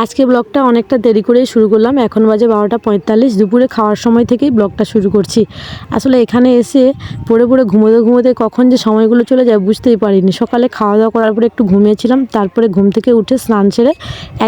আজকে ব্লগটা অনেকটা দেরি করেই শুরু করলাম। এখন বাজে 12:45। দুপুরে খাওয়ার সময় থেকেই ব্লগটা শুরু করছি। আসলে এখানে এসে পড়ে ঘুমোতে কখন যে সময়গুলো চলে যায় বুঝতেই পারিনি। সকালে খাওয়া দাওয়া করার পরে একটু ঘুমিয়েছিলাম, তারপরে ঘুম থেকে উঠে স্নান সেরে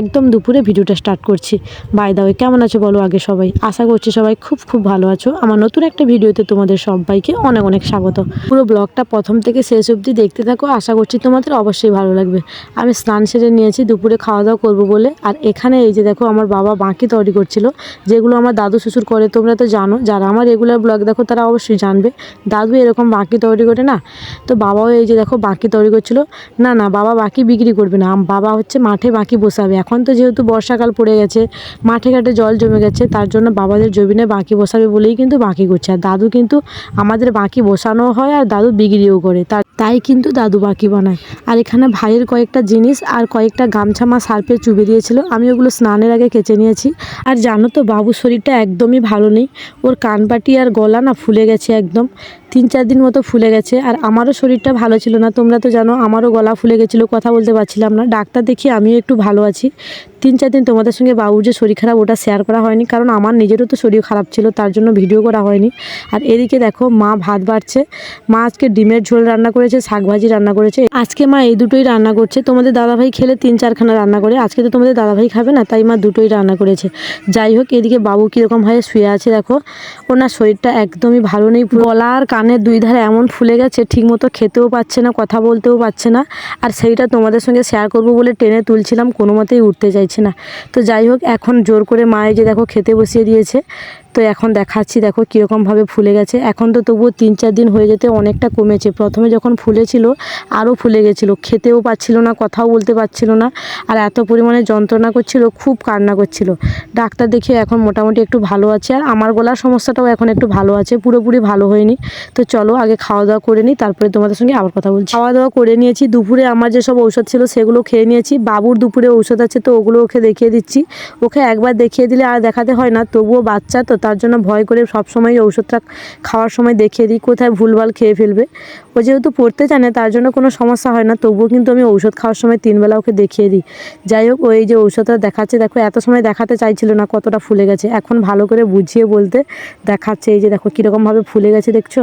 একদম দুপুরে ভিডিওটা স্টার্ট করছি। বাই দ্য ওয়ে, কেমন আছো বলো আগে সবাই? আশা করছি সবাই খুব ভালো আছো। আমার নতুন একটা ভিডিওতে তোমাদের সবাইকে অনেক স্বাগত। পুরো ব্লগটা প্রথম থেকে শেষ অবধি দেখতে থাকো, আশা করছি তোমাদের অবশ্যই ভালো লাগবে। আমি স্নান সেরে নিয়েছি দুপুরে খাওয়া দাওয়া করবো বলে। আর এখানে এই যে দেখো আমার বাবা বাঁকি তৈরি করছিল, যেগুলো আমার দাদু শ্বশুর করে। তোমরা তো জানো, যারা আমার রেগুলার ব্লগ দেখো তারা অবশ্যই জানবে দাদু এরকম বাঁকি তৈরি করে না। তো বাবাও এই যে দেখো বাঁকি তৈরি করছিল। না বাবা বাঁকি বিক্রি করবে না, বাবা হচ্ছে মাঠে বাঁকি বসাবে। এখন তো যেহেতু বর্ষাকাল পড়ে গেছে, মাঠে ঘাটে জল জমে গেছে, তার জন্য বাবাদের জমিনে বাঁকি বসাবে বলেই কিন্তু বাঁকি করছে। আর দাদু কিন্তু আমাদের বাঁকি বসানো হয় আর দাদু বিক্রিও করে, তাই কিন্তু দাদু বাঁকি বানায়। আর এখানে ভাইয়ের কয়েকটা জিনিস আর কয়েকটা গামছা মা সার্ফে চুবে দিয়েছিল, আমি ওগুলো স্নানের আগে কেচে নিয়েছি। আর জানো তো বাবুর শরীরটা একদমই ভালো নেই, ওর কানপাটি আর গলা না ফুলে গেছে, একদম 3-4 দিন মতো ফুলে গেছে। আর আমারও শরীরটা ভালো ছিল না, তোমরা তো জানো আমারও গলা ফুলে গেছিলো, কথা বলতে পারছিলাম না। ডাক্তার দেখিয়ে আমিও একটু ভালো আছি। 3-4 দিন তোমাদের সঙ্গে বাবুর যে শরীর খারাপ ওটা শেয়ার করা হয়নি, কারণ আমার নিজেরও তো শরীর খারাপ ছিল, তার জন্য ভিডিও করা হয়নি। আর এদিকে দেখো মা ভাত বাড়ছে। মা আজকে ডিমের ঝোল রান্না করেছে, শাকভাজি রান্না করেছে। আজকে মা এই দুটোই রান্না করছে। তোমাদের দাদাভাই খেলে 3-4খানা রান্না করে, আজকে তো তোমাদের দাদাভাই খাবে না, তাই মা দুটোই রান্না করেছে। যাই হোক, এদিকে বাবু কীরকমভাবে শুয়ে আছে দেখো, ওনার শরীরটা একদমই ভালো নেই। গলা আর কানের 2 ধারে এমন ফুলে গেছে, ঠিকমতো খেতেও পাচ্ছে না, কথা বলতেও পারছে না। আর সেইটা তোমাদের সঙ্গে শেয়ার করবো বলে টেনে তুলছিলাম, কোনো মতেই উঠতে চাইছে না। তো যাই হোক, এখন জোর করে মায়ে যে দেখো খেতে বসিয়ে দিয়েছে। তো এখন দেখাচ্ছি দেখো কীরকমভাবে ফুলে গেছে। এখন তো তবুও 3-4 দিন হয়ে যেতে অনেকটা কমেছে। প্রথমে যখন ফুলেছিল আরও ফুলে গেছিলো, খেতেও পাচ্ছিল না, কথাও বলতে পারছিল না। আর এত পরিমাণে যন্ত্রণা করছিল, খুব কান্না করছিল। ডাক্তার দেখিয়ে এখন মোটামুটি একটু ভালো আছে। আর আমার গলার সমস্যাটাও এখন একটু ভালো আছে, পুরোপুরি ভালো হয়নি। তো চলো আগে খাওয়া দাওয়া করে নিই, তারপরে তোমাদের সঙ্গে আবার কথা বলছি। খাওয়া দাওয়া করে নিয়েছি, দুপুরে আমার যেসব ঔষধ ছিল সেগুলো খেয়ে নিয়েছি। বাবুর দুপুরে ঔষধ আছে, তো ওগুলো ওকে দেখিয়ে দিচ্ছি। ওকে একবার দেখিয়ে দিলে আর দেখাতে হয় না, তবুও বাচ্চা তো, তার জন্য ভয় করে সবসময় ওষুধটা খাওয়ার সময় দেখিয়ে দিই, কোথায় ভুলভাল খেয়ে ফেলবে। ও যেহেতু পড়তে জানে তার জন্য কোনো সমস্যা হয় না, তবুও কিন্তু আমি ঔষধ খাওয়ার সময় 3 বেলা ওকে দেখিয়ে দিই। যাই হোক, ওই যে ঔষধটা দেখাচ্ছে দেখো, এত সময় দেখাতে চাইছিল না কতটা ফুলে গেছে, এখন ভালো করে বুঝিয়ে বলতে দেখাচ্ছে। এই যে দেখো কীরকমভাবে ফুলে গেছে, দেখছো?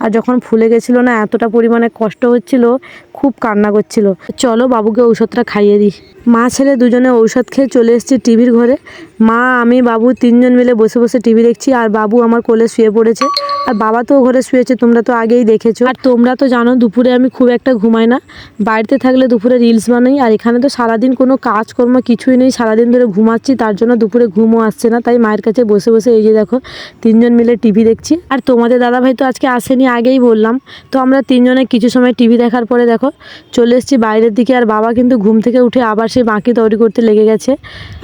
আর যখন ফুলে গেছিলো না, এতটা পরিমাণে কষ্ট হচ্ছিল, খুব কান্না করছিল। চলো বাবুকে ঔষধটা খাইয়ে দিই। মা ছেলে দুজনে ঔষধ খেয়ে চলে এসেছি টিভির ঘরে। মা, আমি, বাবু 3 জন মিলে বসে টিভি দেখছি। আর বাবু আমার কোলে শুয়ে পড়েছে, আর বাবা তো ঘরে শুয়েছে, তোমরা তো আগেই দেখেছো। আর তোমরা তো জানো দুপুরে আমি খুব একটা ঘুমাই না, বাড়িতে থাকলে দুপুরে রিলস বানাই। আর এখানে তো সারাদিন কোনো কাজকর্ম কিছুই নেই, সারাদিন ধরে ঘুমাচ্ছি, তার জন্য দুপুরে ঘুমও আসছে না। তাই মায়ের কাছে বসে এই যে দেখো 3 জন মিলে টিভি দেখছি। আর তোমাদের দাদাভাই তো আজকে আসেনি, আগেই বললাম। তো আমরা 3 জনে কিছু সময় টিভি দেখার পরে দেখো চলে এসেছি বাইরের দিকে। আর বাবা কিন্তু ঘুম থেকে উঠে আবার সেই বাঁকি তৈরি করতে লেগে গেছে।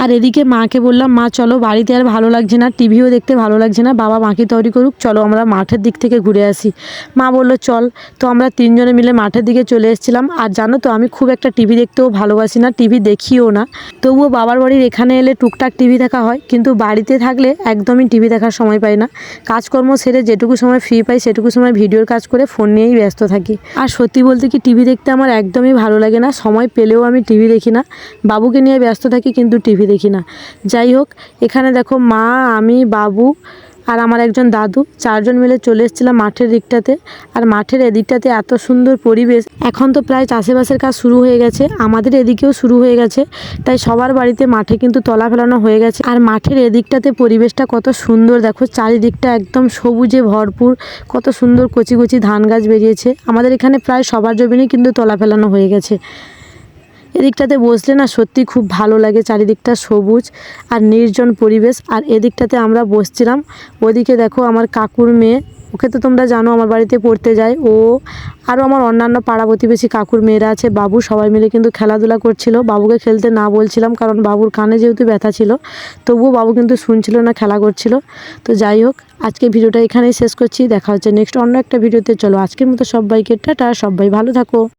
আর এদিকে মাকে বললাম, মা চলো, বাড়িতে আর ভালো লাগছে না, টিভিও দেখতে ভালো লাগছে না, বাবা বাঁকি তৈরি করুক, চলো আমরা মাঠের দিক থেকে ঘুরে আসি। মা বললো চল। তো আমরা 3 জনে মিলে মাঠের দিকে চলে এসেছিলাম। আর জানো তো আমি খুব একটা টিভি দেখতেও ভালোবাসি না, টিভি দেখিও না, তবুও বাবার বাড়ির এখানে এলে টুকটাক টিভি দেখা হয়, কিন্তু বাড়িতে থাকলে একদমই টিভি দেখার সময় পাই না। কাজকর্ম সেরে যেটুকু সময় ফ্রি পাই সেটুকু সময় ভিডিওর কাজ করে ফোন নিয়েই ব্যস্ত থাকি। আর সত্যি বলতে কি, টিভি দেখতে আমার একদমই ভালো লাগে না, সময় পেলেও আমি টিভি দেখি না, বাবুকে নিয়ে ব্যস্ত থাকি, কিন্তু টিভি দেখি না। যাই হোক, এখানে দেখো মা, আমি, বাবু আর আমার একজন দাদু 4 জন মিলে চলে এসেছিলাম মাঠের দিকটাতে। আর মাঠের এদিকটাতে এত সুন্দর পরিবেশ। এখন তো প্রায় চাষবাসের কাজ শুরু হয়ে গেছে, আমাদের এদিকেও শুরু হয়ে গেছে, তাই সবার বাড়িতে মাঠে কিন্তু তলা ফেলানো হয়ে গেছে। আর মাঠের এদিকটাতে পরিবেশটা কত সুন্দর দেখো, চারিদিকটা একদম সবুজে ভরপুর, কত সুন্দর কচি কচি ধান গাছ বেরিয়েছে। আমাদের এখানে প্রায় সবার জমিনেই কিন্তু তলা ফেলানো হয়ে গেছে। এদিকটাতে বসলে না সত্যি খুব ভালো লাগে, চারিদিকটা সবুজ আর নির্জন পরিবেশ। আর এদিকটাতে আমরা বসছিলাম। ওদিকে দেখো আমার কাকুর মেয়ে, ওকে তো তোমরা জানো আমার বাড়িতে পড়তে যায়, ও আরও আমার অন্যান্য পাড়া প্রতিবেশী কাকুর মেয়েরা আছে, বাবু, সবাই মিলে কিন্তু খেলাধুলা করছিল। বাবুকে খেলতে না বলছিলাম, কারণ বাবুর কানে যেহেতু ব্যথা ছিল, তবুও বাবু কিন্তু শুনছিল না, খেলা করছিল। তো যাই হোক, আজকে ভিডিওটা এখানেই শেষ করছি, দেখা হচ্ছে নেক্সট অন্য একটা ভিডিওতে। চলো আজকের মতো সবাইকে টাটা, সবাই ভালো থাকো।